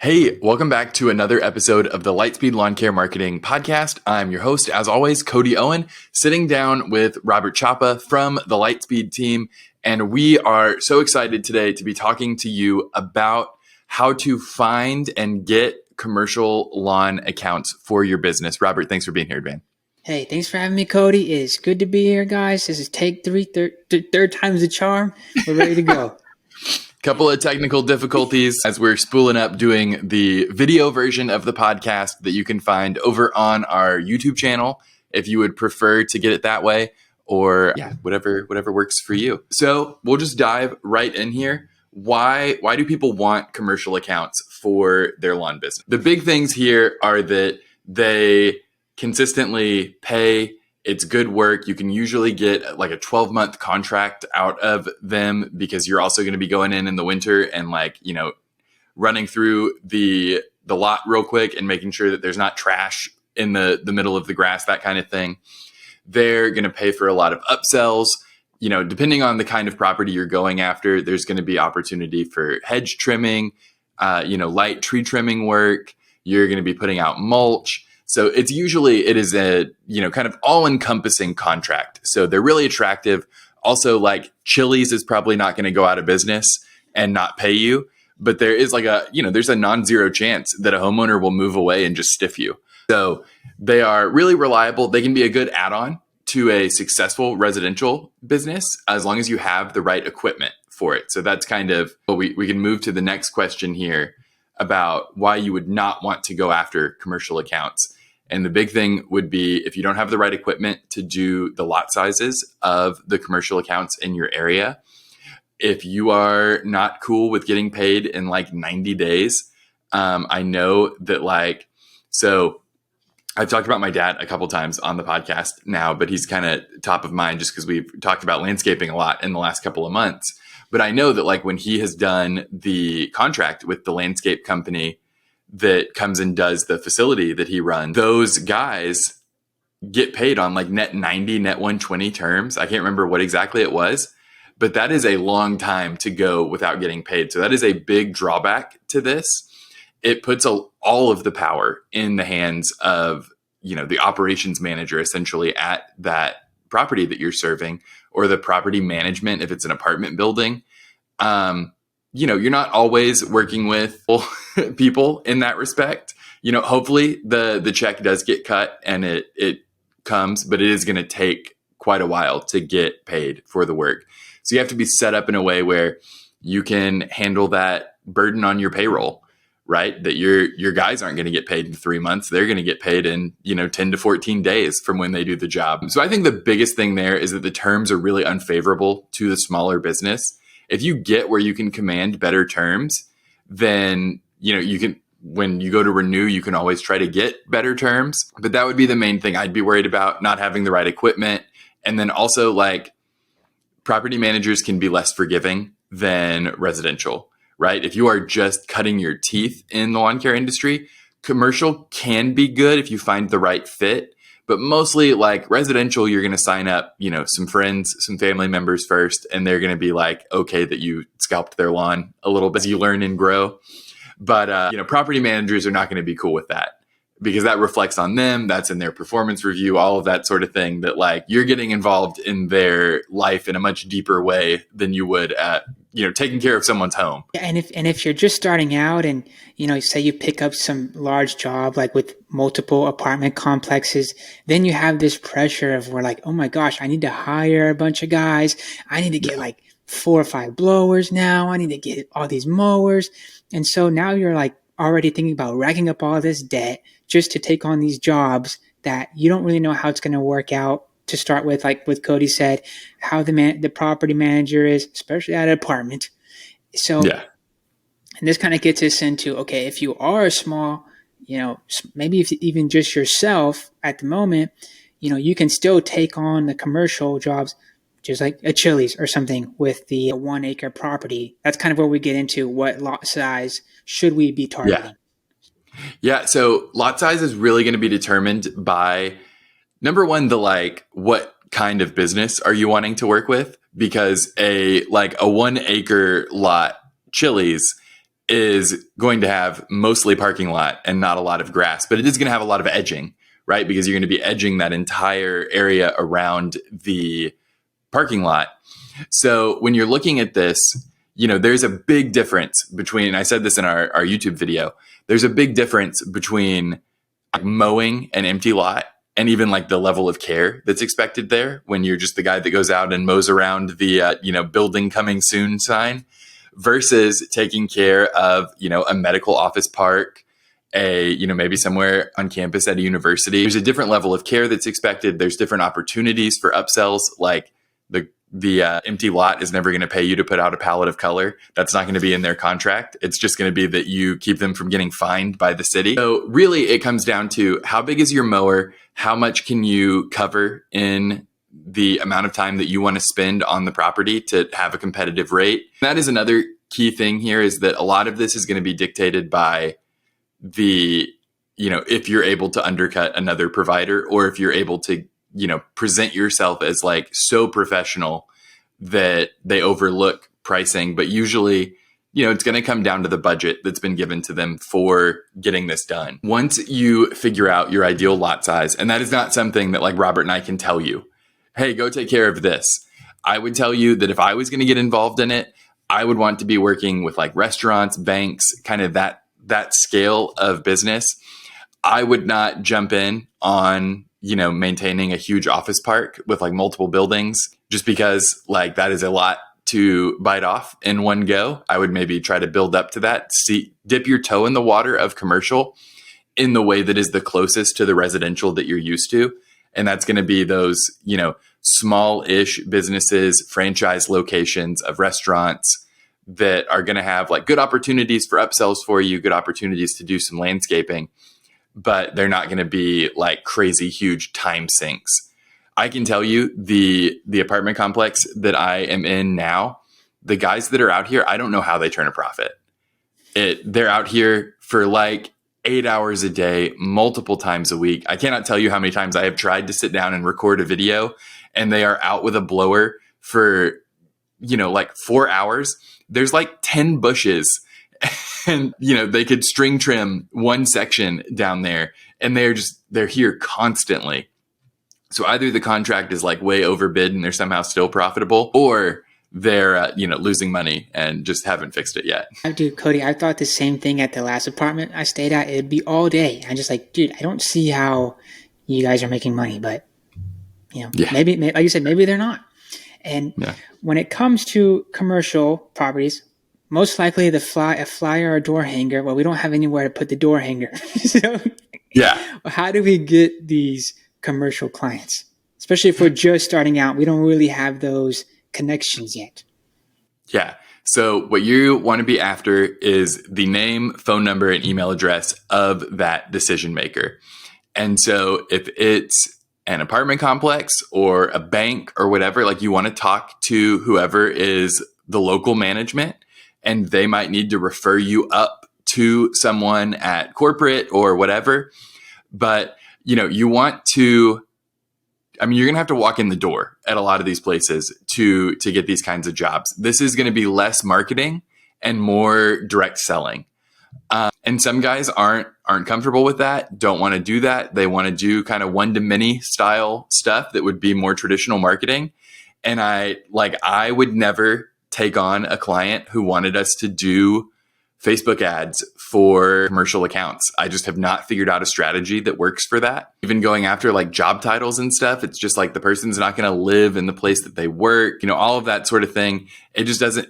Hey, welcome back to another episode of the Lightspeed Lawn Care Marketing Podcast. I'm your host, as always, Cody Owen, sitting down with Robert Chapa from the Lightspeed team. And we are so excited today to be talking to you about how to find and get commercial lawn accounts for your business. Robert, thanks for being here, man. Hey, thanks for having me, Cody. It's good to be here, guys. This is take three, third time's the charm. We're ready to go. Couple of technical difficulties as we're spooling up doing the video version of the podcast that you can find over on our YouTube channel if you would prefer to get it that way, or whatever works for you. So we'll just dive right in here. Why do people want commercial accounts for their lawn business? The big things here are that they consistently pay. It's good work. You can usually get like a 12-month contract out of them because you're also going to be going in the winter and running through the lot real quick and making sure that there's not trash in the middle of the grass, that kind of thing. They're going to pay for a lot of upsells. Depending on the kind of property you're going after, there's going to be opportunity for hedge trimming, light tree trimming work. You're going to be putting out mulch. So it is a, kind of all-encompassing contract. So they're really attractive. Also, like Chili's is probably not going to go out of business and not pay you. But there is there's a non-zero chance that a homeowner will move away and just stiff you. So they are really reliable. They can be a good add-on to a successful residential business as long as you have the right equipment for it. So that's kind of what we can move to the next question here about why you would not want to go after commercial accounts. And the big thing would be if you don't have the right equipment to do the lot sizes of the commercial accounts in your area. If you are not cool with getting paid in 90 days, I know that so I've talked about my dad a couple times on the podcast now, but he's kind of top of mind just because we've talked about landscaping a lot in the last couple of months. But I know that when he has done the contract with the landscape company that comes and does the facility that he runs, those guys get paid on net 90, net 120 terms. I can't remember what exactly it was, but that is a long time to go without getting paid. So that is a big drawback to this. It puts all of the power in the hands of, the operations manager essentially at that property that you're serving, or the property management if it's an apartment building. You're not always working with people in that respect. Hopefully the check does get cut and it comes, but it is going to take quite a while to get paid for the work. So you have to be set up in a way where you can handle that burden on your payroll, right? That your guys aren't going to get paid in 3 months. They're going to get paid in, 10 to 14 days from when they do the job. So I think the biggest thing there is that the terms are really unfavorable to the smaller business. If you get where you can command better terms, then, you can, when you go to renew, you can always try to get better terms. But that would be the main thing I'd be worried about, not having the right equipment. And then also property managers can be less forgiving than residential, right? If you are just cutting your teeth in the lawn care industry, commercial can be good if you find the right fit. But mostly residential, you're going to sign up, some friends, some family members first, and they're going to be okay that you scalped their lawn a little bit as you learn and grow. But, property managers are not going to be cool with that because that reflects on them. That's in their performance review, all of that sort of thing, that you're getting involved in their life in a much deeper way than you would at, taking care of someone's home. Yeah, and if you're just starting out and, say you pick up some large job, with multiple apartment complexes, then you have this pressure of where oh my gosh, I need to hire a bunch of guys. I need to get 4 or 5 blowers now. I need to get all these mowers. And so now you're already thinking about racking up all this debt just to take on these jobs that you don't really know how it's going to work out. To start with, like what Cody said, how the property manager is, especially at an apartment. So, and this kind of gets us into, okay, if you are a small, maybe if even just yourself at the moment, you can still take on the commercial jobs, just like a Chili's or something with the 1 acre property. That's kind of where we get into what lot size should we be targeting. Yeah. So lot size is really going to be determined by, number one, what kind of business are you wanting to work with? Because a 1 acre lot Chili's is going to have mostly parking lot and not a lot of grass, but it is going to have a lot of edging, right? Because you're going to be edging that entire area around the parking lot. So when you're looking at this, there's a big difference between, I said this in our YouTube video, there's a big difference between mowing an empty lot and even like the level of care that's expected there when you're just the guy that goes out and mows around the, building coming soon sign versus taking care of, a medical office park, maybe somewhere on campus at a university. There's a different level of care that's expected. There's different opportunities for upsells, like the empty lot is never going to pay you to put out a palette of color. That's not going to be in their contract. It's just going to be that you keep them from getting fined by the city. So really it comes down to how big is your mower? How much can you cover in the amount of time that you want to spend on the property to have a competitive rate? That is another key thing here, is that a lot of this is going to be dictated by if you're able to undercut another provider, or if you're able to present yourself as like so professional that they overlook pricing. But usually, it's going to come down to the budget that's been given to them for getting this done. Once you figure out your ideal lot size, and that is not something that like Robert and I can tell you, hey, go take care of this. I would tell you that if I was going to get involved in it, I would want to be working with like restaurants, banks, kind of that scale of business. I would not jump in on maintaining a huge office park with like multiple buildings, just because like that is a lot to bite off in one go. I would maybe try to build up to that, dip your toe in the water of commercial in the way that is the closest to the residential that you're used to. And that's going to be those, small-ish businesses, franchise locations of restaurants that are going to have like good opportunities for upsells for you, good opportunities to do some landscaping, but they're not going to be like crazy huge time sinks. I can tell you the apartment complex that I am in now, the guys that are out here, I don't know how they turn a profit. They're out here for like 8 hours a day, multiple times a week. I cannot tell you how many times I have tried to sit down and record a video, and they are out with a blower for, like 4 hours. There's like 10 bushes and, they could string trim one section down there, and they're here constantly. So either the contract is like way overbid and they're somehow still profitable, or they're, losing money and just haven't fixed it yet. Dude, Cody, I thought the same thing at the last apartment I stayed at. It'd be all day. I'm just like, dude, I don't see how you guys are making money, but maybe, like you said, maybe they're not. And when it comes to commercial properties, most likely a flyer or a door hanger. Well, we don't have anywhere to put the door hanger. So how do we get these commercial clients? Especially if we're just starting out, we don't really have those connections yet. Yeah. So what you want to be after is the name, phone number, and email address of that decision maker. And so if it's an apartment complex or a bank or whatever, like you want to talk to whoever is the local management, and they might need to refer you up to someone at corporate or whatever. But, you want to, you're going to have to walk in the door at a lot of these places to get these kinds of jobs. This is going to be less marketing and more direct selling. And some guys aren't comfortable with that, don't want to do that. They want to do kind of one-to-many style stuff that would be more traditional marketing. And I would never take on a client who wanted us to do Facebook ads for commercial accounts. I just have not figured out a strategy that works for that. Even going after like job titles and stuff, it's just like the person's not going to live in the place that they work, all of that sort of thing. It just doesn't,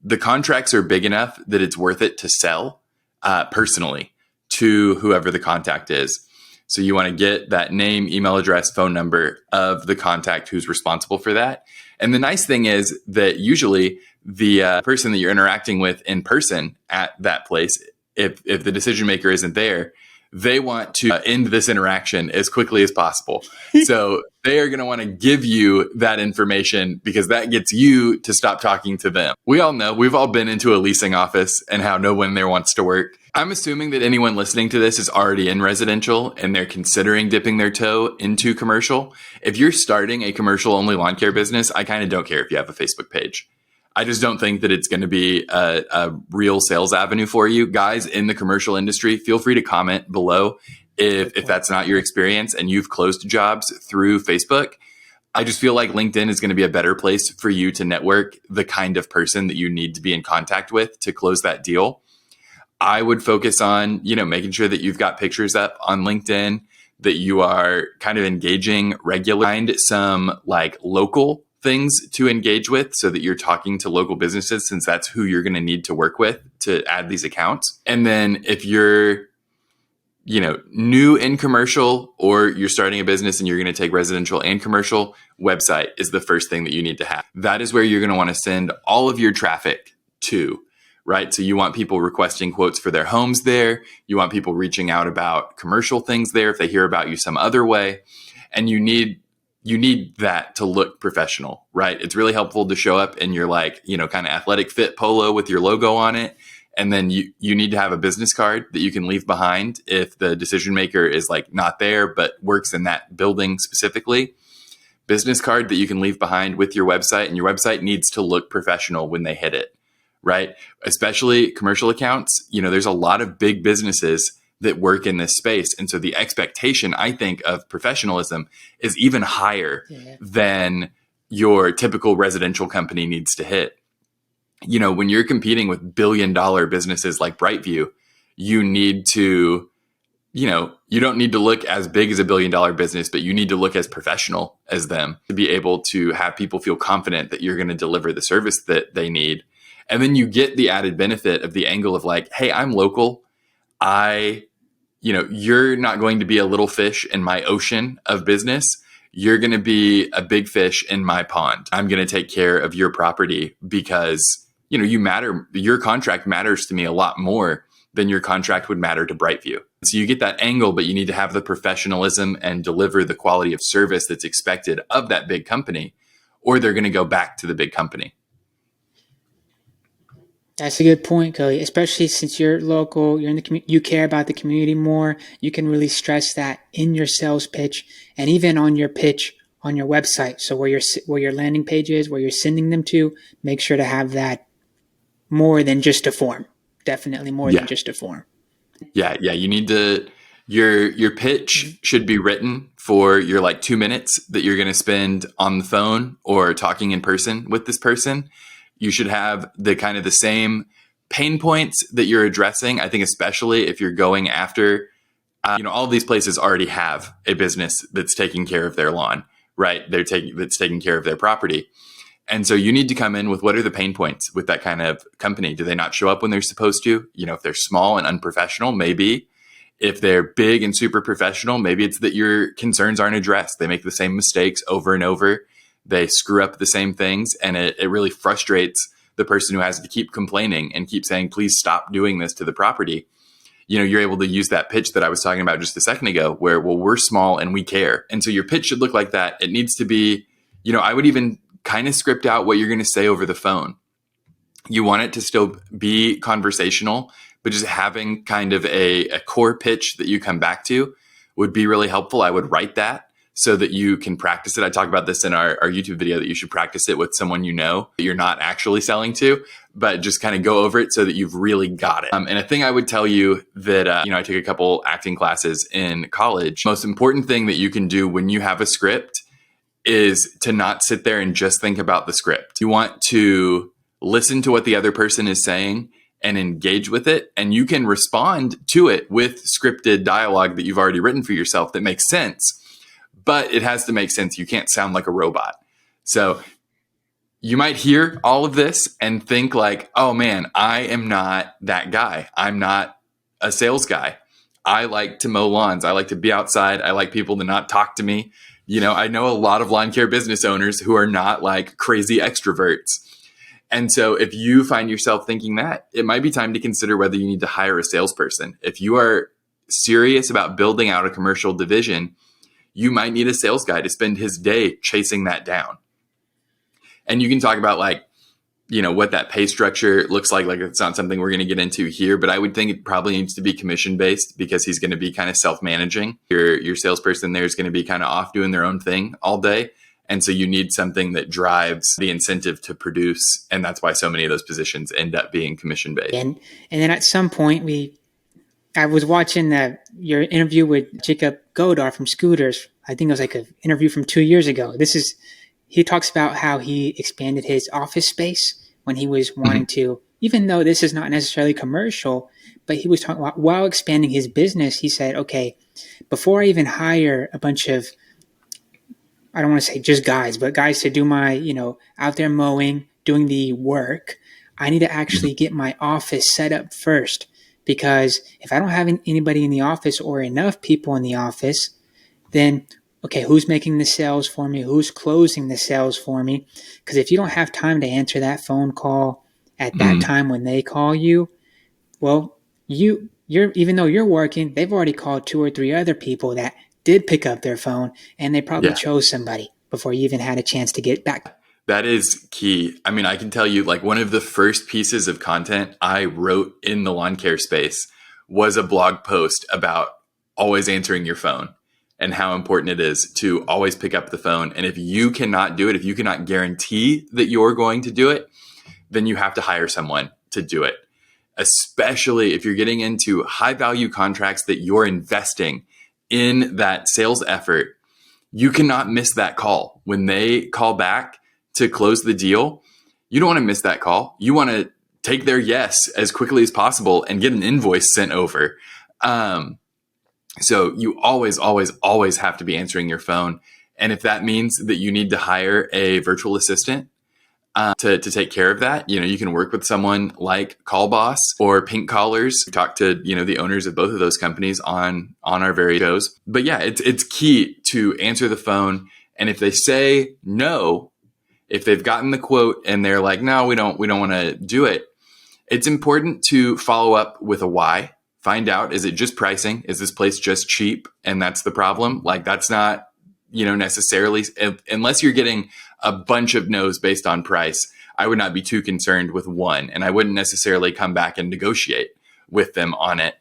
the contracts are big enough that it's worth it to sell personally to whoever the contact is. So you want to get that name, email address, phone number of the contact who's responsible for that. And the nice thing is that usually the person that you're interacting with in person at that place, if the decision maker isn't there, they want to end this interaction as quickly as possible. So they are going to want to give you that information because that gets you to stop talking to them. We all know, we've all been into a leasing office and how no one there wants to work. I'm assuming that anyone listening to this is already in residential and they're considering dipping their toe into commercial. If you're starting a commercial only lawn care business, I kind of don't care if you have a Facebook page. I just don't think that it's going to be a real sales avenue for you. Guys in the commercial industry, feel free to comment below if that's not your experience and you've closed jobs through Facebook. I just feel like LinkedIn is going to be a better place for you to network the kind of person that you need to be in contact with to close that deal. I would focus on, making sure that you've got pictures up on LinkedIn, that you are kind of engaging regularly. Find some like local things to engage with so that you're talking to local businesses, since that's who you're going to need to work with to add these accounts. And then if you're new in commercial, or you're starting a business and you're going to take residential and commercial, website is the first thing that you need to have. That is where you're going to want to send all of your traffic to, right? So you want people requesting quotes for their homes there. You want people reaching out about commercial things there if they hear about you some other way. And you need that to look professional, right? It's really helpful to show up in your kind of athletic fit polo with your logo on it. And then you need to have a business card that you can leave behind if the decision maker is like not there, but works in that building specifically. Business card that you can leave behind with your website, and your website needs to look professional when they hit it, right? Especially commercial accounts. There's a lot of big businesses that work in this space. And so the expectation, I think, of professionalism is even higher than your typical residential company needs to hit. When you're competing with billion-dollar businesses like Brightview, you need to, you don't need to look as big as a billion-dollar business, but you need to look as professional as them to be able to have people feel confident that you're going to deliver the service that they need. And then you get the added benefit of the angle of like, hey, I'm local. You're not going to be a little fish in my ocean of business. You're going to be a big fish in my pond. I'm going to take care of your property because you matter. Your contract matters to me a lot more than your contract would matter to Brightview. So you get that angle, but you need to have the professionalism and deliver the quality of service that's expected of that big company, or they're going to go back to the big company. That's a good point, Cody. Especially since you're local, you're in the community, you care about the community more. You can really stress that in your sales pitch and even on your pitch on your website. So where your landing page is, where you're sending them to, make sure to have that more than just a form. Definitely more than just a form. Yeah. You need to, your pitch should be written for your 2 minutes that you're going to spend on the phone or talking in person with this person. You should have the kind of the same pain points that you're addressing. I think especially if you're going after, all of these places already have a business that's taking care of their lawn, right? That's taking care of their property. And so you need to come in with what are the pain points with that kind of company? Do they not show up when they're supposed to? If they're small and unprofessional, maybe. If they're big and super professional, maybe it's that your concerns aren't addressed. They make the same mistakes over and over. They screw up the same things. And it really frustrates the person who has to keep complaining and keep saying, please stop doing this to the property. You're able to use that pitch that I was talking about just a second ago where, well, we're small and we care. And so your pitch should look like that. It needs to be, I would even kind of script out what you're going to say over the phone. You want it to still be conversational, but just having kind of a core pitch that you come back to would be really helpful. I would write that so that you can practice it. I talk about this in our YouTube video that you should practice it with someone that you're not actually selling to, but just kind of go over it so that you've really got it. And a thing I would tell you that, I took a couple acting classes in college. Most important thing that you can do when you have a script is to not sit there and just think about the script. You want to listen to what the other person is saying and engage with it. And you can respond to it with scripted dialogue that you've already written for yourself that makes sense, but it has to make sense. You can't sound like a robot. So you might hear all of this and think like, oh man, I am not that guy. I'm not a sales guy. I like to mow lawns. I like to be outside. I like people to not talk to me. I know a lot of lawn care business owners who are not like crazy extroverts. And so if you find yourself thinking that, it might be time to consider whether you need to hire a salesperson. If you are serious about building out a commercial division, you might need a sales guy to spend his day chasing that down. And you can talk about what that pay structure looks like. It's not something we're going to get into here, but I would think it probably needs to be commission based because he's going to be kind of self-managing. Your salesperson there is going to be kind of off doing their own thing all day. And so you need something that drives the incentive to produce. And that's why so many of those positions end up being commission based. And then at some point I was watching your interview with Jacob Godar from Scooters. I think it was like an interview from 2 years ago. He talks about how he expanded his office space when he was wanting to, even though this is not necessarily commercial, but he was talking about while expanding his business, he said, okay, before I even hire a bunch of, I don't want to say just guys, but guys to do my, out there mowing, doing the work, I need to actually get my office set up first. Because if I don't have anybody in the office or enough people in the office, then, okay, who's making the sales for me? Who's closing the sales for me? Because if you don't have time to answer that phone call at that time when they call you, well, you're even though you're working, they've already called 2 or 3 other people that did pick up their phone, and they probably chose somebody before you even had a chance to get back. That is key. I mean, I can tell you, like, one of the first pieces of content I wrote in the lawn care space was a blog post about always answering your phone and how important it is to always pick up the phone. And if you cannot do it, if you cannot guarantee that you're going to do it, then you have to hire someone to do it, especially if you're getting into high value contracts that you're investing in that sales effort. You cannot miss that call. When they call back to close the deal, you don't want to miss that call. You want to take their yes as quickly as possible and get an invoice sent over. So you always, always, always have to be answering your phone. And if that means that you need to hire a virtual assistant to take care of that, you can work with someone like Callboss or Pink Collars. We talk to, the owners of both of those companies on our various shows. But yeah, it's key to answer the phone. And if they say no, if they've gotten the quote and they're like, no, we don't want to do it, it's important to follow up with a why. Find out, is it just pricing? Is this place just cheap? And that's the problem. Like, that's not, necessarily, unless you're getting a bunch of no's based on price, I would not be too concerned with one. And I wouldn't necessarily come back and negotiate with them on it.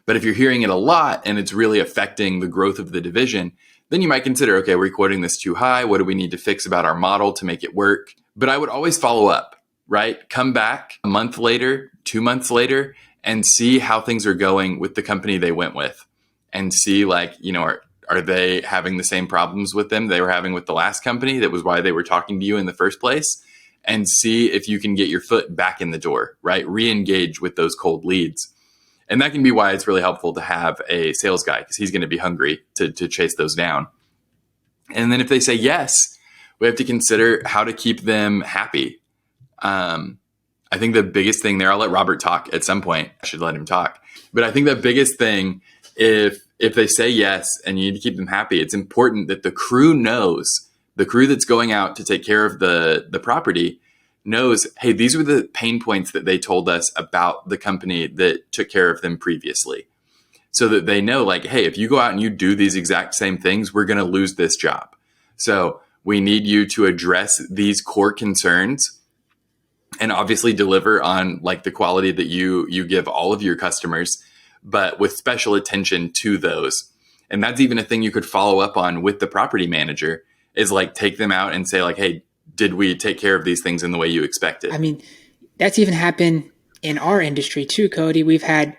But if you're hearing it a lot and it's really affecting the growth of the division, then you might consider, okay, we're quoting this too high. What do we need to fix about our model to make it work? But I would always follow up, right? Come back a month later, 2 months later, and see how things are going with the company they went with, and see, like, are they having the same problems with them they were having with the last company? That was why they were talking to you in the first place. And see if you can get your foot back in the door, right? Re-engage with those cold leads. And that can be why it's really helpful to have a sales guy, because he's going to be hungry to chase those down. And then if they say yes, we have to consider how to keep them happy. I think the biggest thing there, I'll let Robert talk at some point. I should let him talk. But I think the biggest thing, if they say yes and you need to keep them happy, it's important that the crew knows, the crew that's going out to take care of the property knows, hey, these were the pain points that they told us about the company that took care of them previously. So that they know, like, hey, if you go out and you do these exact same things, we're going to lose this job. So we need you to address these core concerns and obviously deliver on, like, the quality that you give all of your customers, but with special attention to those. And that's even a thing you could follow up on with the property manager, is like, take them out and say, like, hey, did we take care of these things in the way you expected? I mean, that's even happened in our industry too, Cody. We've had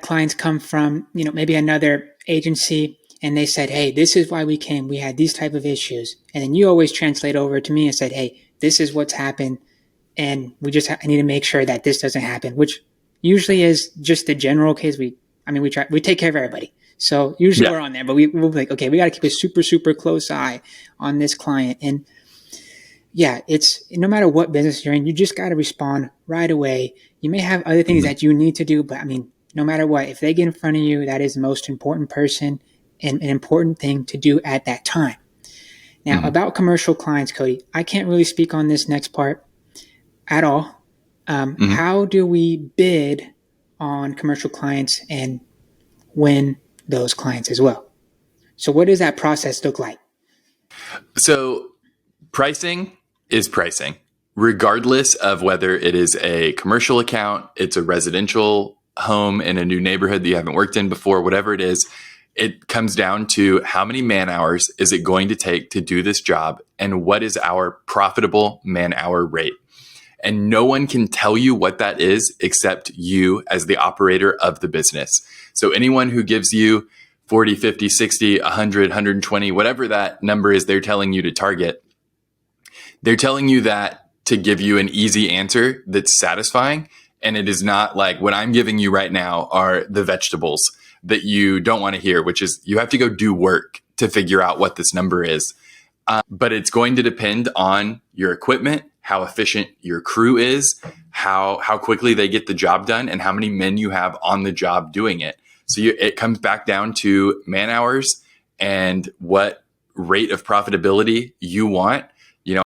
clients come from, maybe another agency, and they said, hey, this is why we came. We had these type of issues. And then you always translate over to me and said, hey, this is what's happened. And we just need to make sure that this doesn't happen, which usually is just the general case. We take care of everybody. So usually we're on there, but we'll be like, okay, we got to keep a super, super close eye on this client. And yeah, it's no matter what business you're in, you just got to respond right away. You may have other things that you need to do, but I mean, no matter what, if they get in front of you, that is the most important person and an important thing to do at that time. Now, about commercial clients, Cody, I can't really speak on this next part at all. How do we bid on commercial clients and win those clients as well? So what does that process look like? So pricing is pricing, regardless of whether it is a commercial account, it's a residential home in a new neighborhood that you haven't worked in before, whatever it is. It comes down to how many man hours is it going to take to do this job, and what is our profitable man hour rate. And no one can tell you what that is except you as the operator of the business. So anyone who gives you 40, 50, 60, 100, 120, whatever that number is they're telling you to target, they're telling you that to give you an easy answer that's satisfying. And it is not like what I'm giving you right now are the vegetables that you don't want to hear, which is you have to go do work to figure out what this number is. But it's going to depend on your equipment, how efficient your crew is, how quickly they get the job done, and how many men you have on the job doing it. So it comes back down to man hours and what rate of profitability you want.